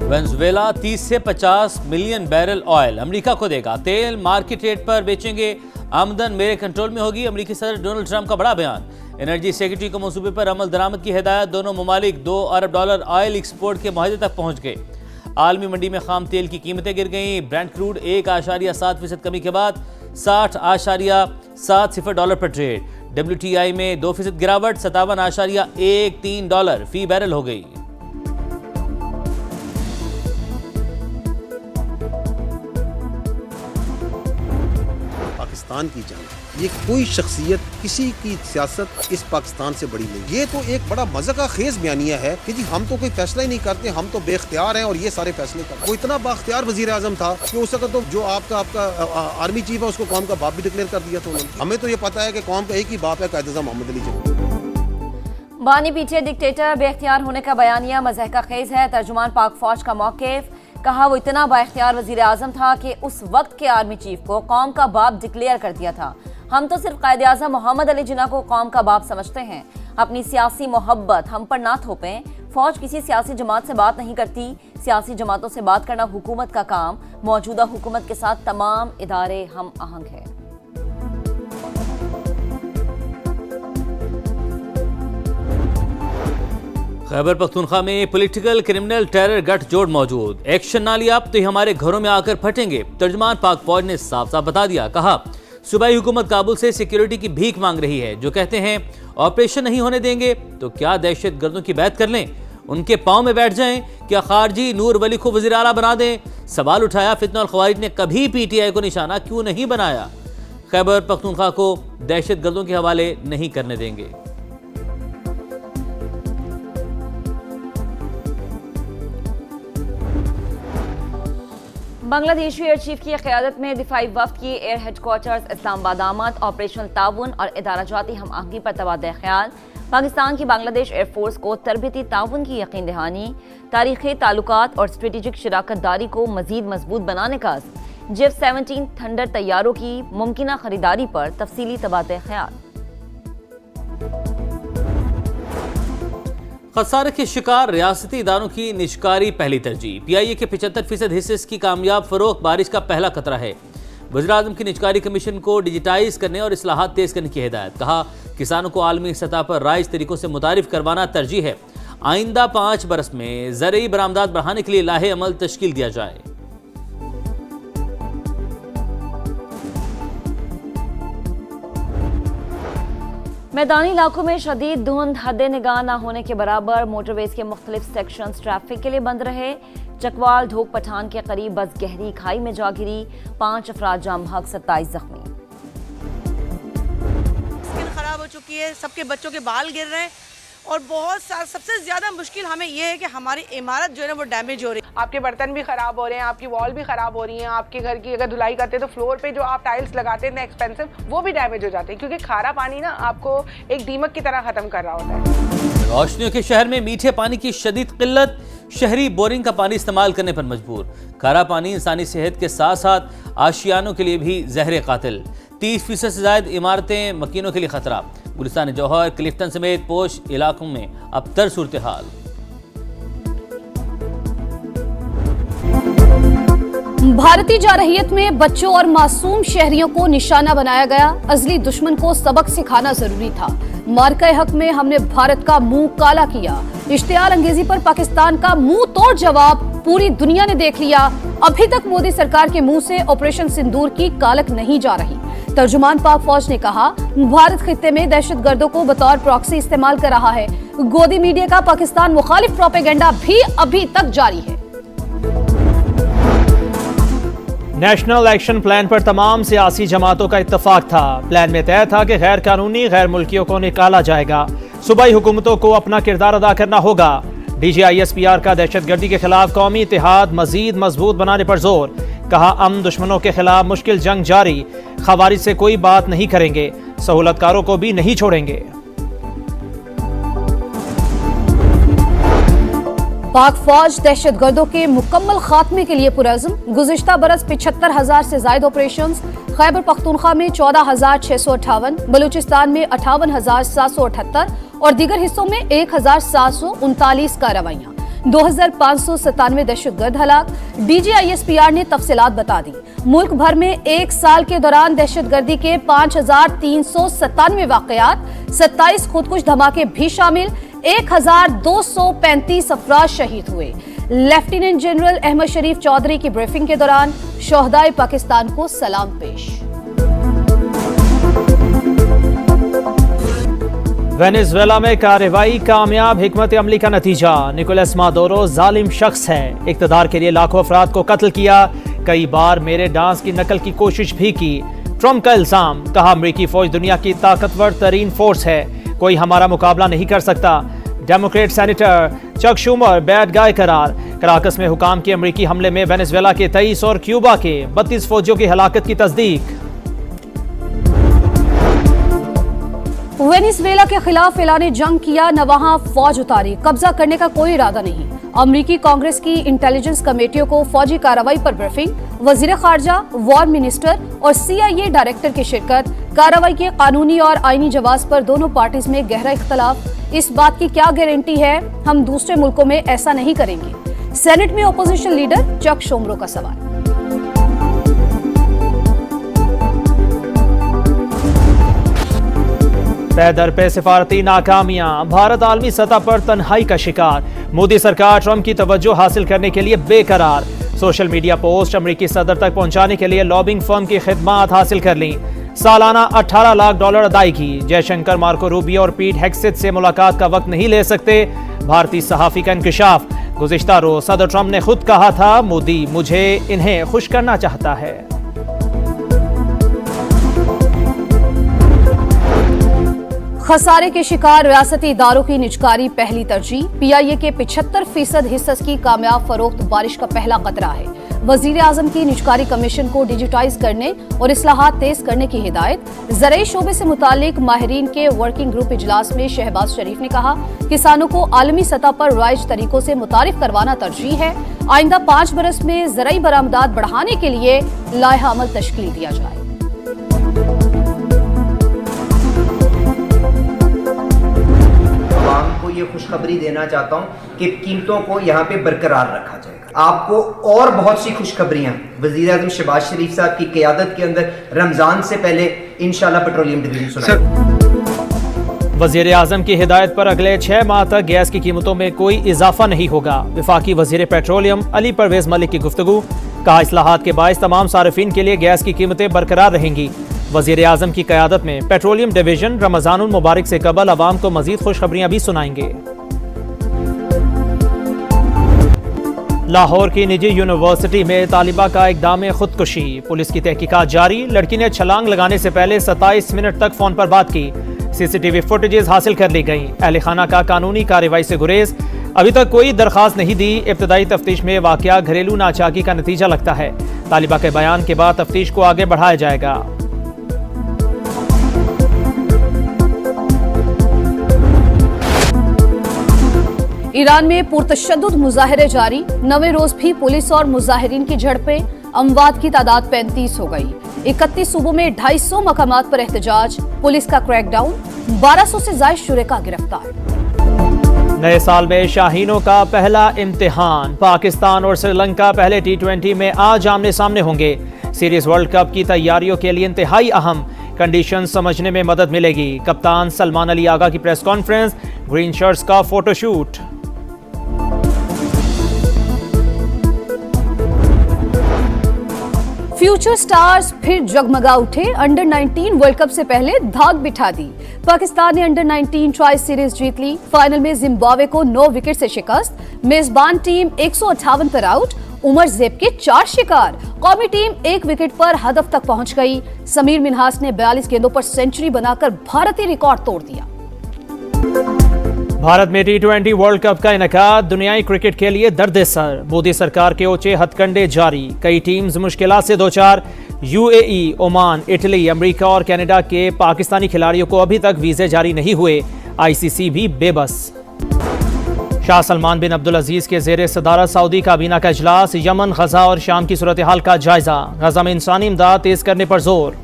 Venezuela 30 से 50 million barrel oil America को देगा। तेल मार्केट रेट पर बेचेंगे। आमदन मेरे कंट्रोल में होगी। अमेरिकी सदर डोनाल्ड ट्रंप का बड़ा बयान। एनर्जी सेक्रेटरी को मंसूबे पर अमल दरामद की हिदायत। दोनों ममालिक $2 अरब ऑयल एक्सपोर्ट के मुआहदे तक पहुंच गए। आलमी मंडी में खाम तेल की कीमतें गिर गईं। ब्रेंट क्रूड 1.7% कमी के बाद $60.70 पर ट्रेड। WTI में 2% गिरावट $57.13 फी बैरल हो गई। पाकिस्तान की जंग, ये कोई शख्सियत किसी की सियासत इस पाकिस्तान से बड़ी नहीं। ये तो एक बड़ा मज़ाक़ खेज बयानिया है कि जी हम तो कोई फैसला ही नहीं करते, हम तो बेख्तियार हैं और ये सारे फैसले करते। वो इतना बाख्तियार वज़ीर आज़म था कि उस वक्त तो जो आपका आर्मी चीफ है उसको कौम का बाप भी डिक्लेयर कर दिया था उन्होंने। हमें तो ये पता है कि कौम का एक ही बाप है, कायद-ए-आज़म मोहम्मद अली जिन्ना। बानी पीछे डिक्टेटर बेख्तियार होने का बयानिया मज़ाक़ खेज है। तर्जुमान पाक फौज का मौक़िफ़, कहा वो इतना बाइख्तियार वज़ीर आज़म था कि उस वक्त के आर्मी चीफ को कौम का बाप डिक्लेयर कर दिया था। हम तो सिर्फ कायद-ए-आज़म मोहम्मद अली जिन्ना को कौम का बाप समझते हैं। अपनी सियासी मोहब्बत हम पर ना थोपें। फौज किसी सियासी जमात से बात नहीं करती। सियासी जमातों से बात करना हुकूमत का काम। मौजूदा हुकूमत के साथ तमाम इदारे हम आहंग हैं। खैबर पख्तूनख्वा में पॉलिटिकल क्रिमिनल टेरर गठजोड़ मौजूद। एक्शन ना लिया तो ये हमारे घरों में आकर फटेंगे। तर्जुमान पाक फौज ने साफ साफ बता दिया। कहा सूबाई हुकूमत काबुल से सिक्योरिटी की भीख मांग रही है। जो कहते हैं ऑपरेशन नहीं होने देंगे तो क्या दहशत गर्दों की बैत कर लें, उनके पांव में बैठ जाएं? क्या खारजी नूर वली को वज़ीर आला बना दें? सवाल उठाया फितना और खवारिज ने कभी PTI को निशाना क्यों नहीं बनाया। खैबर पख्तूनख्वा को दहशत गर्दों के हवाले नहीं करने देंगे। बांग्लादेशी एयर चीफ की क़यादत में दिफाई वफ्द की एयर हेडक्वार्टर्स इस्लामाबाद आमद। ऑपरेशनल ताउन और इदारा जाती हम आहंगी पर तबादला ख्याल। पाकिस्तान की बांग्लादेश एयरफोर्स को तरबियती ताउन की यकीन दहानी। तारीख़ी ताल्लुकात और स्ट्रेटेजिक शराकत दारी को मज़ीद मजबूत बनाने का J-17 थंडर तैयारों की मुमकिना खरीदारी पर तफसीली तबादला ख्याल। खसारे के शिकार रियासती इदारों की निजकारी पहली तरजीह। PIA के 75% हिस्से की कामयाब फरोख बारिश का पहला खतरा है। वज़ीर-ए-आज़म की निजकारी कमीशन को डिजिटाइज करने और इस्लाहात तेज करने की हिदायत। कहा किसानों को आलमी सतह पर राइज तरीकों से मुतारिफ करवाना तरजीह है। आइंदा 5 बरस में ज़रई बरामदात बढ़ाने के लिए लाहे अमल तश्कील दिया जाए। मैदानी इलाकों में शदीद धुंध हद निगाह न होने के बराबर। मोटरवेज के मुख्तलिफ सेक्शंस ट्रैफिक के लिए बंद रहे। चकवाल ढोक पठान के करीब बस गहरी खाई में जा गिरी। 5 अफराद जाम बहक, 27 जख्मी। स्किन खराब हो चुकी है, सबके बच्चों के बाल गिर रहे हैं और बहुत सारा सबसे ज्यादा मुश्किल हमें यह है कि हमारी इमारत जो है ना वो डैमेज हो रही है। आपके बर्तन भी खराब हो रहे हैं, आपकी वॉल भी खराब हो रही है। आपके घर की अगर धुलाई करते हैं तो फ्लोर पे जो आप टाइल्स लगाते हैं एक्सपेंसिव, वो भी डैमेज हो जाते हैं क्योंकि खारा पानी ना आपको एक दीमक की तरह खत्म कर रहा होता है। रोशनियों के शहर में मीठे पानी की शदीद किल्लत। शहरी बोरिंग का पानी इस्तेमाल करने पर मजबूर। खारा पानी इंसानी सेहत के साथ साथ आशियानों के लिए भी जहर कातिल। 30% से ज्यादा इमारतें मकीनों के लिए खतरा। गुलिस्तान जौहर, क्लिफ्टन समेत पोश इलाकों में अब तर सूरत हाल। भारतीय जारहियत में बच्चों और मासूम शहरियों को निशाना बनाया गया। अजली दुश्मन को सबक सिखाना जरूरी था। मार्का हक में हमने भारत का मुंह काला किया। इश्तियाल अंगेजी पर पाकिस्तान का मुंह तोड़ जवाब पूरी दुनिया ने देख लिया। अभी तक मोदी सरकार के मुंह से ऑपरेशन सिंदूर की कालक नहीं जा रही। तर्जुमान पाक फौज ने कहा भारत खित्ते में दहशतगर्दों को बतौर प्रॉक्सी इस्तेमाल कर रहा है। गोदी मीडिया का पाकिस्तान मुखालिफ प्रोपेगेंडा भी अभी तक जारी है। नेशनल एक्शन प्लान पर तमाम सियासी जमातों का इत्तफाक था। प्लान में तय था कि गैर कानूनी गैर मुल्कियों को निकाला जाएगा। सूबाई हुकूमतों को अपना किरदार अदा करना होगा। DGISPR का दहशतगर्दी के खिलाफ कौमी इत्तेहाद मजीद मजबूत बनाने पर जोर। कहा अमन दुश्मनों के खिलाफ मुश्किल जंग जारी। खवारिज से कोई बात नहीं करेंगे, सहूलतकारों को भी नहीं छोड़ेंगे। पाक फौज दहशतगर्दों के मुकम्मल खात्मे के लिए पुरअज़्म। गुज़िश्ता बरस 75,000 से ज्यादा ऑपरेशंस। खैबर पख्तूनख्वा में 14,658, बलूचिस्तान में 58,778 और दीगर हिस्सों में 1,739 कार्रवाइयाँ। 2597 दहशतगर्द हलाक। DGISPR ने तफसीलात बता दी। मुल्क भर में एक साल के दौरान दहशतगर्दी के 5397 वाकयात, 27 खुदकुश धमाके भी शामिल, 1235 अफराद शहीद हुए। लेफ्टिनेंट जनरल अहमद शरीफ चौधरी की ब्रीफिंग के दौरान शोहदाए पाकिस्तान को सलाम पेश। वेनेजुएला में कार्रवाई कामयाब, हिकमत अमली का नतीजा। निकोलस मादुरो जालिम शख्स है, इक्तदार के लिए लाखों अफराद को कत्ल किया, कई बार मेरे डांस की नकल की कोशिश भी की। ट्रंप का इल्जाम, कहा अमरीकी फौज दुनिया की ताकतवर तरीन फोर्स है, कोई हमारा मुकाबला नहीं कर सकता। Democrat senator Chuck Schumer bad guy करार। कराकस में हुकाम के अमरीकी हमले में वेनेजुएला के 23 और क्यूबा के 32 फौजियों की हलाकत की तस्दीक। वेनेजुएला के खिलाफ ऐलान जंग किया, न वहां फौज उतारी, कब्जा करने का कोई इरादा नहीं। अमरीकी कांग्रेस की इंटेलिजेंस कमेटियों को फौजी कार्रवाई पर ब्रीफिंग, वजीर खारजा, वॉर मिनिस्टर और CIA डायरेक्टर की शिरकत। कार्रवाई के कानूनी और आईनी जवाब पर दोनों पार्टीज में गहरा इख्तलाफ। इस बात की क्या गारंटी है हम दूसरे मुल्कों में ऐसा नहीं करेंगे? सेनेट में ओपोजिशन लीडर चक शोमरो का सवाल। पैदर पे सिफारती नाकामियां, भारत आलमी सतह पर तन्हाई का शिकार। मोदी सरकार ट्रंप की तवज्जो हासिल करने के लिए बेकरार। सोशल मीडिया पोस्ट अमरीकी सदर तक पहुंचाने के लिए लॉबिंग फर्म की खिदमात हासिल कर ली। सालाना $18 लाख अदायगी। जयशंकर, मार्को रूबियो और पीट हेग्सेथ से मुलाकात का वक्त नहीं ले सकते। भारतीय सहाफी का इंकशाफ। गुज़िश्ता रोज सदर ट्रंप ने खुद कहा था, मोदी मुझे इन्हें खुश करना चाहता है। खसारे के शिकार रियासती इदारों की निजकारी पहली तरजीह। PIA के 75% हिस्स की कामयाब फरोख्त बारिश का पहला कतरा है। वजीर आजम की निजकारी कमीशन को डिजिटाइज करने और इस्लाहात तेज करने की हिदायत। ज़राई शोबे से मुतालिक माहिरीन के वर्किंग ग्रुप इजलास में शहबाज शरीफ ने कहा, किसानों को आलमी सतह पर राइज तरीकों से मुतारिफ करवाना तरजीह है। आइंदा 5 बरस में ज़राई बरामदात बढ़ाने के लिए लाइहा अमल तश्कील दिया जाए। को ये खुशखबरी देना चाहता हूं कि कीमतों को यहाँ पे बरकरार रखा जाएगा। आपको और बहुत सी खुशखबरियां वजीर आज़म शहबाज शरीफ साहब की क़यादत के अंदर रमजान से पहले इंशाल्लाह पेट्रोलियम डिवीजन सुनाएंगे। वजीर आज़म की हिदायत पर अगले 6 माह तक गैस की कीमतों में कोई इजाफा नहीं होगा। वफाकी वजीर पेट्रोलियम अली परवेज मलिक की गुफ्तगू, कहा इस्लाहात के बाइस तमाम सार्फिन के लिए गैस की कीमतें बरकरार रहेंगी। वजीर आज़म की क़यादत में पेट्रोलियम डिवीजन रमज़ानुल मुबारक से कबल अवाम को मजीद खुशखबरियां भी सुनाएंगे। लाहौर की निजी यूनिवर्सिटी में तालिबा का इक़दाम खुदकुशी। पुलिस की तहकीकात जारी। लड़की ने छलांग लगाने से पहले 27 मिनट तक फोन पर बात की। CCTV फुटेजेस हासिल कर ली गई। अहले खाना का कानूनी कार्रवाई से गुरेज। अभी तक कोई दरखास्त नहीं दी। इब्तदाई तफ्तीश में वाक़या घरेलू नाचाकी का नतीजा लगता है। तालिबा के बयान के बाद तफ्तीश को आगे बढ़ाया जाएगा। ईरान में पुरतशद्दुद मुजाहरे जारी। 9वें रोज भी पुलिस और मुजाहिरीन की झड़पें। अमवात की तादाद 35 हो गई। 31 सूबों में 250 मकामात पर एहतजाज। पुलिस का क्रैकडाउन। 1200 से ज्यादा शुरेका गिरफ्तार। नए साल में शाहीनों का पहला इम्तिहान। पाकिस्तान और श्रीलंका पहले T20 में आज आमने सामने होंगे। सीरीज वर्ल्ड कप की तैयारियों के लिए इंतहाई अहम। कंडीशन समझने में मदद मिलेगी। कप्तान सलमान अली आगा की प्रेस कॉन्फ्रेंस। ग्रीन शर्ट्स का फोटोशूट। फ्यूचर स्टार्स फिर जगमगा उठे। अंडर 19 वर्ल्ड कप से पहले धाक बिठा दी। पाकिस्तान ने अंडर 19 ट्राई सीरीज जीत ली। फाइनल में जिम्बाब्वे को 9 विकेट से शिकस्त। मेजबान टीम 158 पर आउट। उमर ज़ेब के 4 शिकार। कौमी टीम 1 विकेट पर हदफ तक पहुंच गई। समीर मिन्हास ने 42 गेंदों पर सेंचुरी बनाकर भारतीय रिकॉर्ड तोड़ दिया। भारत में T20 वर्ल्ड कप का इनेकाद दुनियाई क्रिकेट के लिए दर्द-ए-सर। मोदी सरकार के ऊंचे हथकंडे जारी। कई टीम्स मुश्किलात से दो चार। UAE, ओमान, इटली, अमेरिका और कनाडा के पाकिस्तानी खिलाड़ियों को अभी तक वीजे जारी नहीं हुए। ICC भी बेबस। शाह सलमान बिन अब्दुल अजीज के जेर सदारत सऊदी काबीना का इजलास। यमन, गजा और शाम की सूरत हाल का जायजा। गजा में इंसानी इमदाद तेज करने पर जोर।